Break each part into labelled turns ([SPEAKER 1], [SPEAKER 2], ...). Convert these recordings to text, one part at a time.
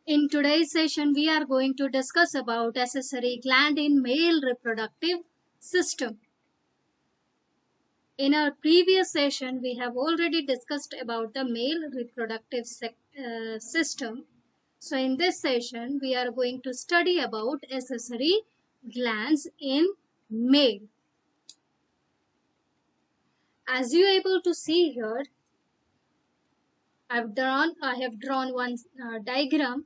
[SPEAKER 1] In today's session, we are going to discuss about accessory gland in male reproductive system. In our previous session, we have already discussed about the male reproductive system. So in this session, we are going to study about accessory glands in male. As you are able to see here, I have drawn one diagram.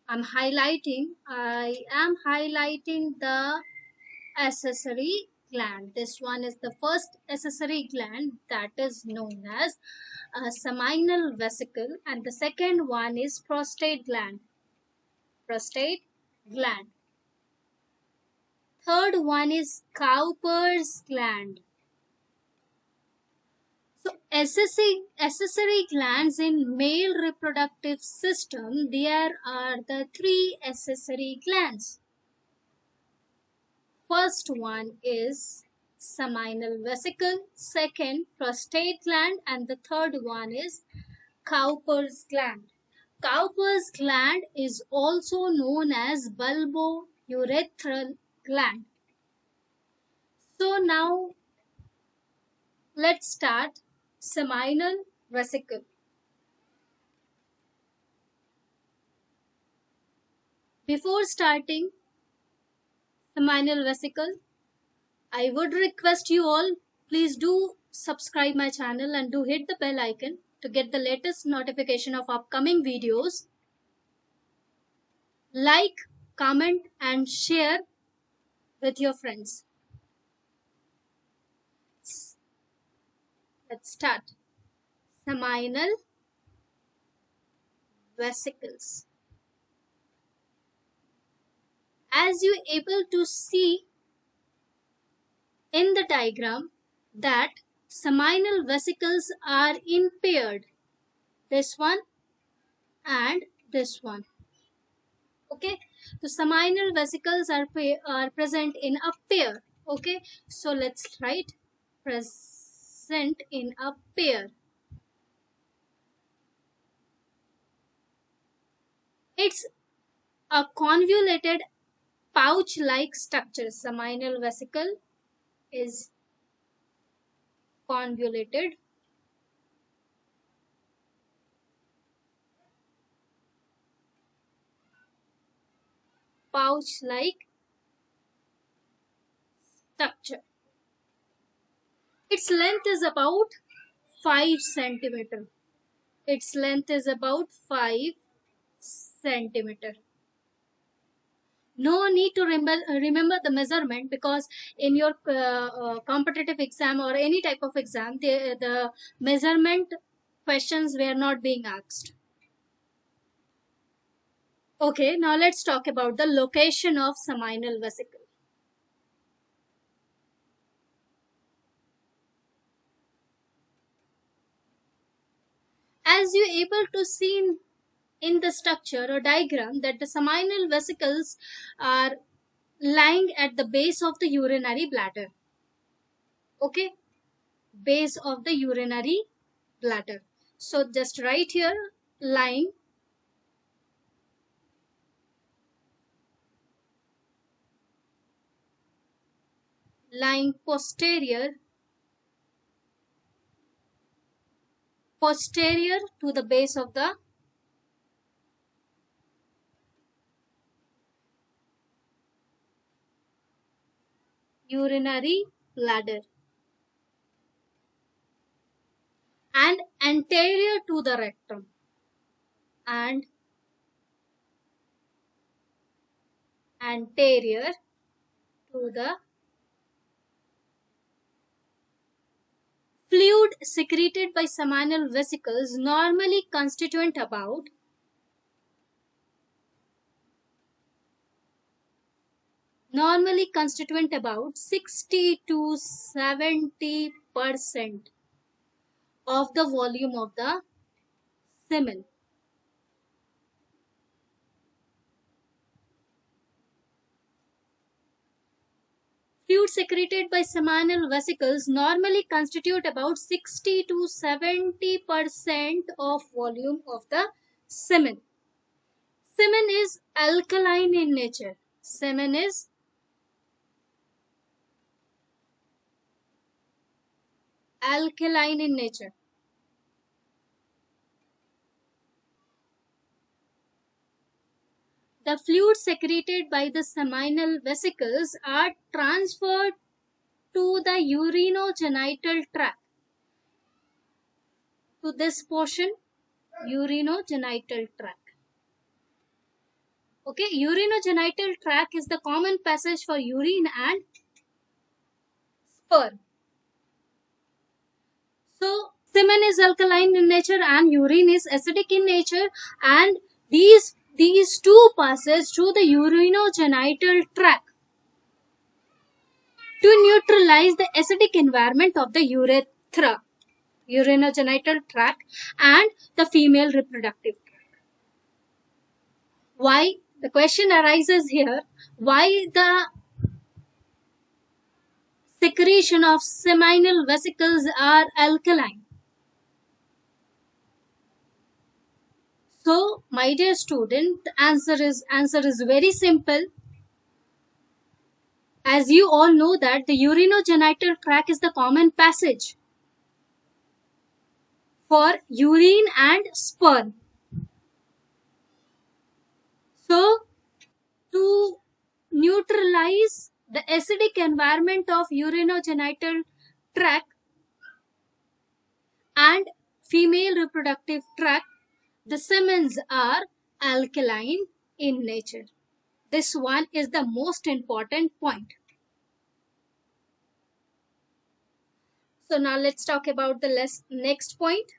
[SPEAKER 1] I am highlighting the accessory gland. This one is the first accessory gland, that is known as a seminal vesicle, and the second one is prostate gland. Prostate gland. Third one is Cowper's gland. So accessory glands in male reproductive system, there are the three accessory glands. First one is seminal vesicle, second prostate gland, and the third one is Cowper's gland. Cowper's gland is also known as bulbourethral gland. So now let's start seminal vesicle. Before starting seminal vesicle, I would request you all, please do subscribe my channel and do hit the bell icon to get the latest notification of upcoming videos. Like, comment and share with your friends. Let's start. Seminal vesicles. As you able to see in the diagram that seminal vesicles are impaired. This one and this one. Okay, so seminal vesicles are present in a pair. Okay, so let's write present in a pair. It's a convoluted pouch-like structure. Seminal vesicle is convoluted pouch-like structure. Its length is about 5 centimeter. Its length is about 5 centimeter. No need to remember the measurement, because in your competitive exam or any type of exam, the measurement questions were not being asked. Okay, now let's talk about the location of seminal vesicle. As you able to see in the structure or diagram that the seminal vesicles are lying at the base of the urinary bladder. Okay, base of the urinary bladder. So just write here lying posterior to the base of the urinary bladder and anterior to the rectum and anterior to the fluid secreted by seminal vesicles normally constituent about 60 to 70% of the volume of the semen. Fluid secreted by seminal vesicles normally constitute about 60 to 70% of volume of the Semen. Semen is alkaline in nature. Semen is alkaline in nature. The fluids secreted by the seminal vesicles are transferred to the urinogenital tract. To this portion, urinogenital tract. Okay, urinogenital tract is the common passage for urine and sperm. So, semen is alkaline in nature and urine is acidic in nature, and these two passes through the urinogenital tract to neutralize the acidic environment of the urethra, urinogenital tract, and the female reproductive tract. Why? The question arises here, why the secretion of seminal vesicles are alkaline? So, my dear student, the answer is very simple. As you all know that the urinogenital tract is the common passage for urine and sperm. So, to neutralize the acidic environment of urinogenital tract and female reproductive tract, the semens are alkaline in nature. This one is the most important point. So now let's talk about the next point.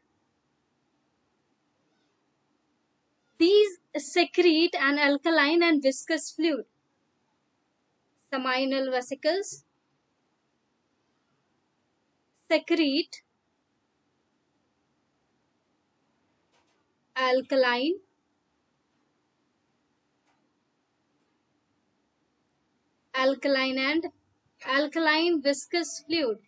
[SPEAKER 1] These secrete an alkaline and viscous fluid. Seminal vesicles secrete alkaline and alkaline viscous fluid.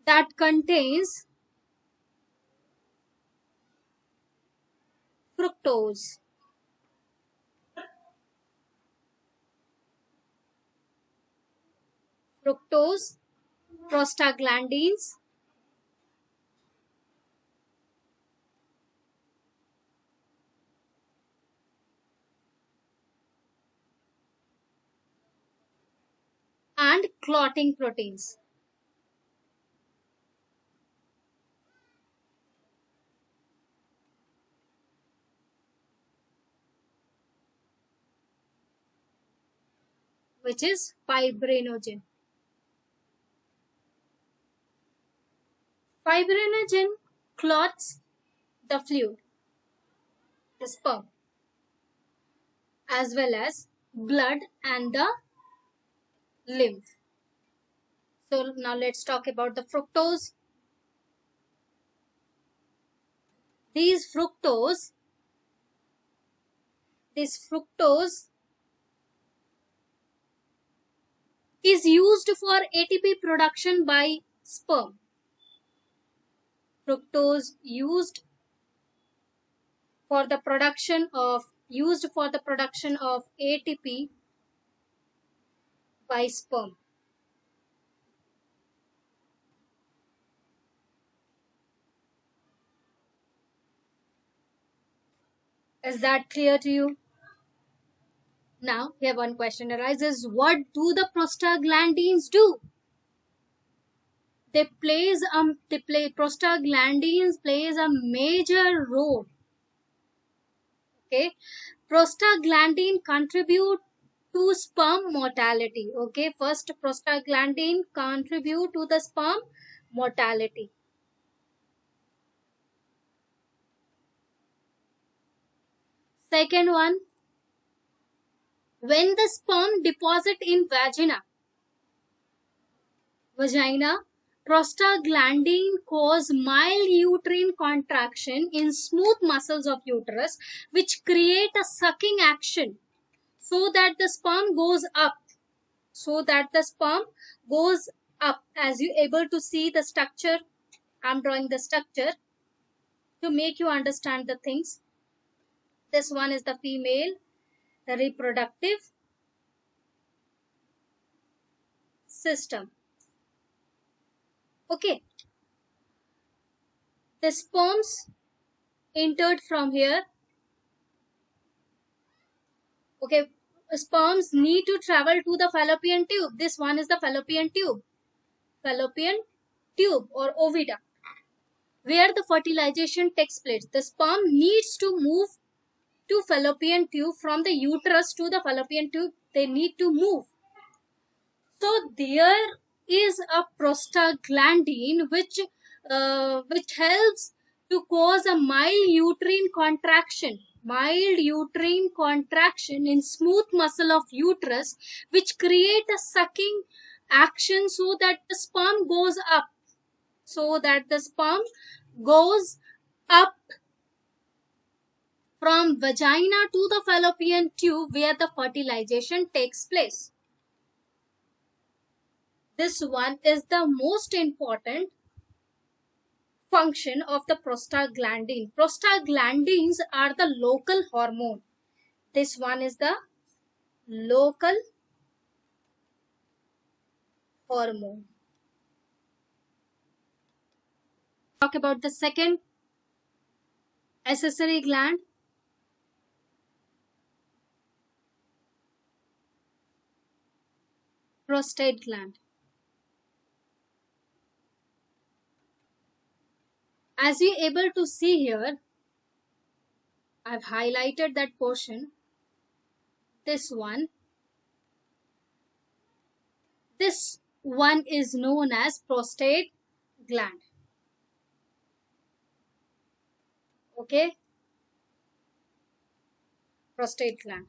[SPEAKER 1] That contains fructose. Fructose, prostaglandins, and clotting proteins. Which is fibrinogen. Fibrinogen clots the fluid, the sperm, as well as blood and the lymph. So now let's talk about the fructose. This fructose is used for ATP production by sperm. Fructose used for the production of ATP by sperm. Is that clear to you? Now, here one question arises. What do the prostaglandins do? Prostaglandins plays a major role. Okay, prostaglandin contribute to sperm mortality. Okay, first prostaglandin contribute to the sperm mortality. Second one, when the sperm deposit in vagina, prostaglandin cause mild uterine contraction in smooth muscles of uterus, which create a sucking action so that the sperm goes up. so that the sperm goes up. As you able to see the structure, I'm drawing the structure to make you understand the things. This one is the female, the reproductive system. Okay, the sperms entered from here. Okay, sperms need to travel to the fallopian tube. This one is the fallopian tube. Fallopian tube or oviduct, where the fertilization takes place. The sperm needs to move to fallopian tube from the uterus to the fallopian tube. They need to move. So there is a prostaglandin which helps to cause a mild uterine contraction. Mild uterine contraction in smooth muscle of uterus, which create a sucking action so that the sperm goes up. So that the sperm goes up from vagina to the fallopian tube where the fertilization takes place. This one is the most important function of the prostaglandin. Prostaglandins are the local hormone. This one is the local hormone. Talk about the second accessory gland, prostate gland. As you able to see here, I've highlighted that portion. This one is known as prostate gland. Okay, prostate gland.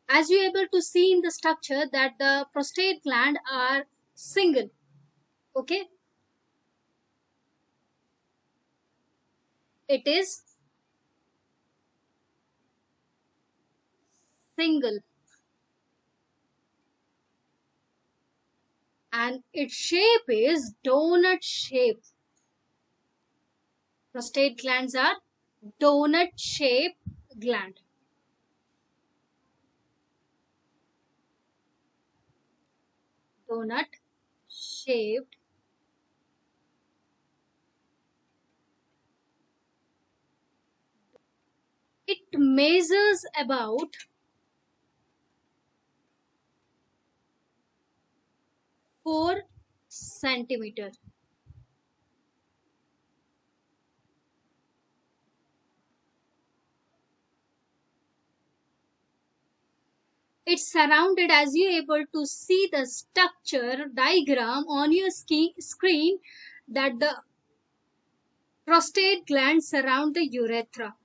[SPEAKER 1] As you able to see in the structure that the prostate gland are single. Okay, it is single and its shape is donut shape. Prostate glands are donut shaped gland. Donut shaped. It measures about 4 centimeter. It's surrounded, as you able to see the structure diagram on your screen, that the prostate gland surround the urethra.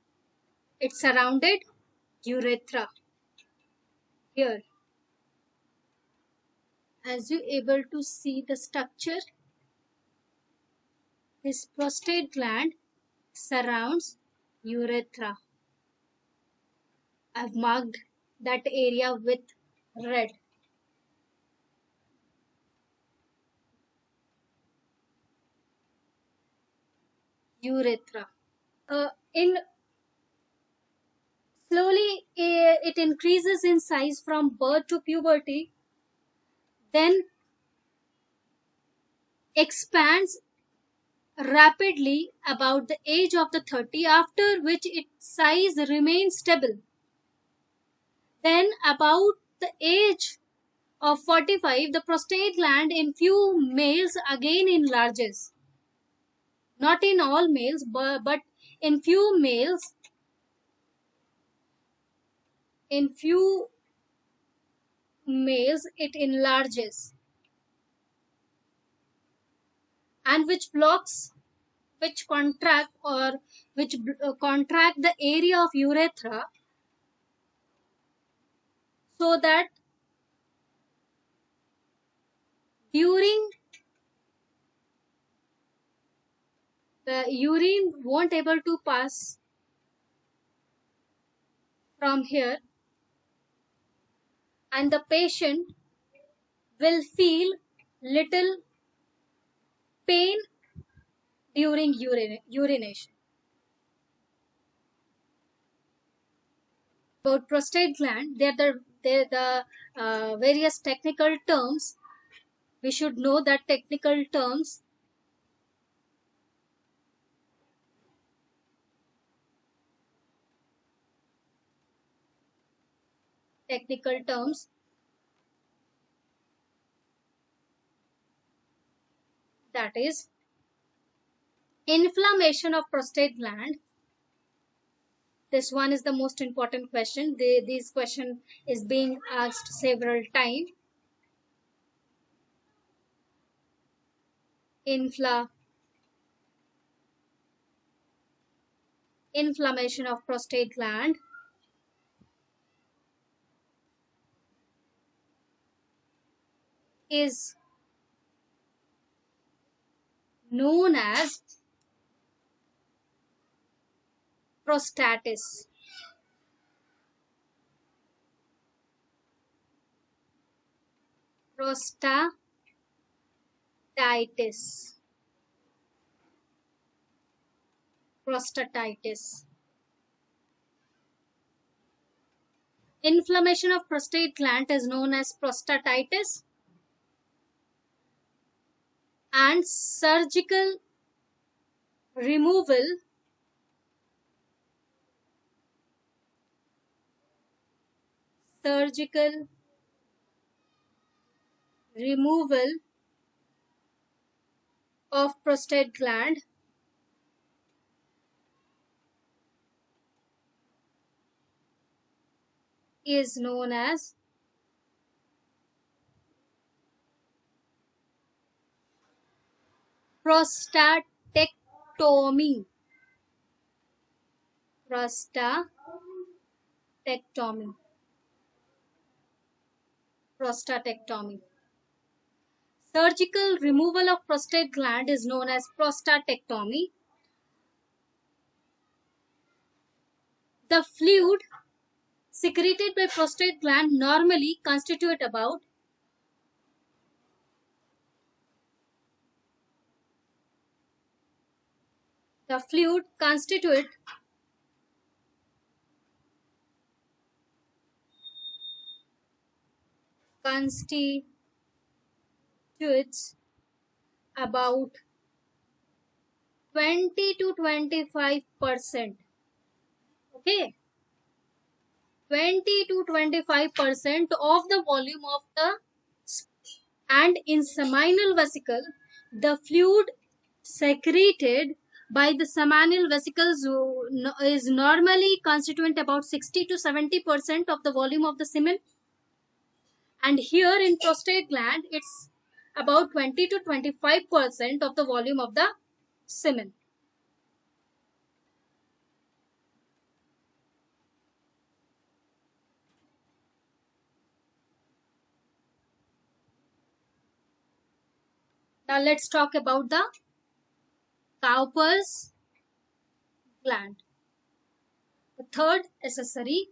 [SPEAKER 1] It surrounded urethra here. As you able to see the structure, this prostate gland surrounds urethra. I've marked that area with red. Urethra. In slowly it increases in size from birth to puberty, then expands rapidly about the age of the 30, after which its size remains stable. Then about the age of 45, the prostate gland in few males again enlarges. Not in all males, but in few males, it enlarges, and which contract the area of urethra, so that during the urine won't able to pass from here, and the patient will feel little pain during urination. About prostate gland, they're the various technical terms. We should know that technical terms. Technical terms, that is inflammation of prostate gland. This one is the most important question. This question is being asked several times. Inflammation of prostate gland is known as prostatitis. Prostatitis. Prostatitis. Inflammation of prostate gland is known as prostatitis, and removal surgical removal of prostate gland is known as prostatectomy. Prostatectomy. Prostatectomy. Surgical removal of prostate gland is known as prostatectomy. The fluid secreted by prostate gland normally constitute about 20 to 25%. Okay, 20 to 25% of the volume of the, and in seminal vesicle, the fluid secreted by the seminal vesicles is normally constituent about 60 to 70% of the volume of the semen, and here in prostate gland it's about 20 to 25% of the volume of the semen. Now let's talk about the Cowper's gland, the third accessory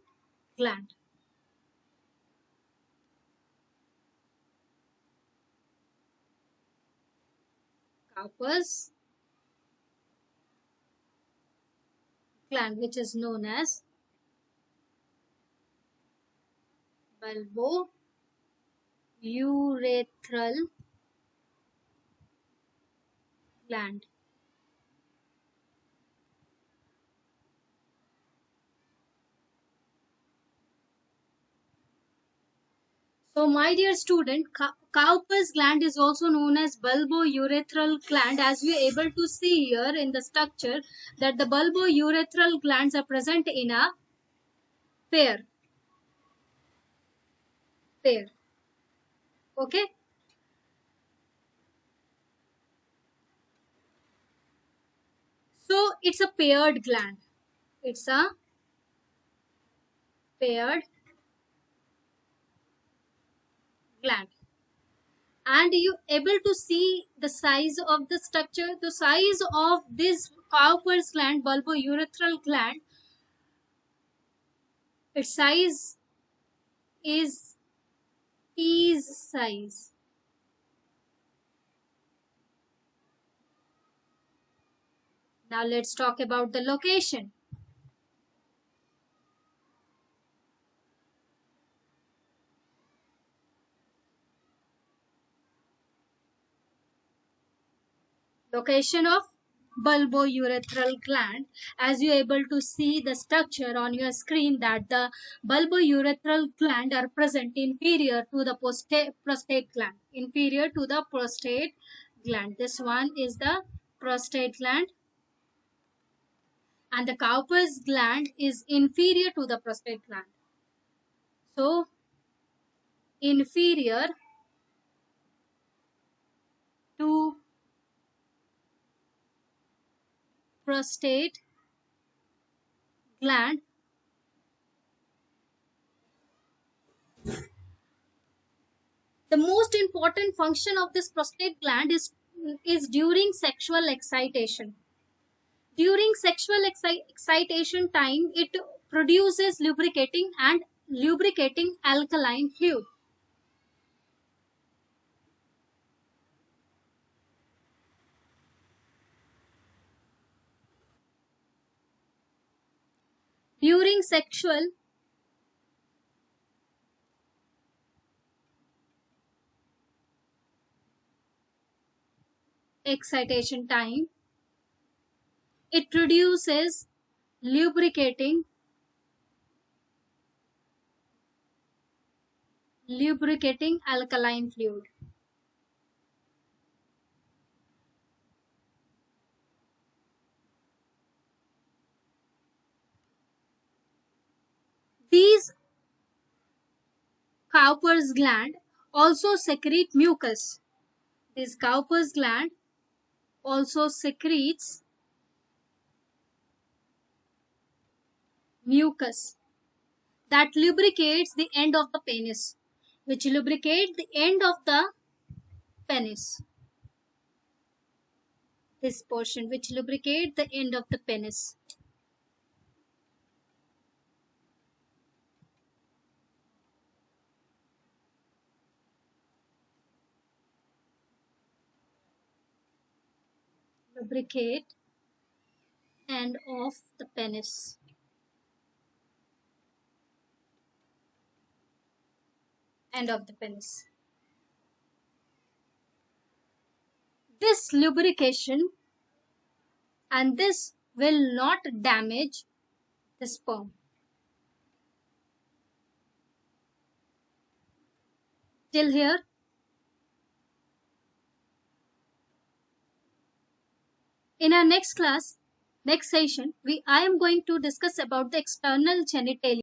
[SPEAKER 1] gland. Cowper's gland, which is known as bulbourethral gland. So my dear student, Cowper's gland is also known as bulbourethral gland, as we are able to see here in the structure that the bulbourethral glands are present in a pair. Okay. So it's a paired gland. It's a paired gland. And you able to see the size of the structure. The size of this Cowper's gland, bulbourethral gland, its size is pea size. Now let's talk about the location. Location of bulbourethral gland. As you're able to see the structure on your screen, that the bulbourethral gland are present inferior to the prostate gland. Inferior to the prostate gland. This one is the prostate gland, and the Cowper's gland is inferior to the prostate gland. So inferior to prostate gland. The most important function of this prostate gland is during sexual excitation. During sexual excitation time, it produces lubricating alkaline fluid. During sexual excitation time, it produces lubricating alkaline fluid. These Cowper's gland also secrete mucus. This Cowper's gland also secretes mucus that lubricates the end of the penis, which lubricate the end of the penis. This portion which lubricate the end of the penis. Lubricate end of the penis. End of the penis. This lubrication and this will not damage the sperm. Till here? In our next class, next session, I am going to discuss about the external genitalia.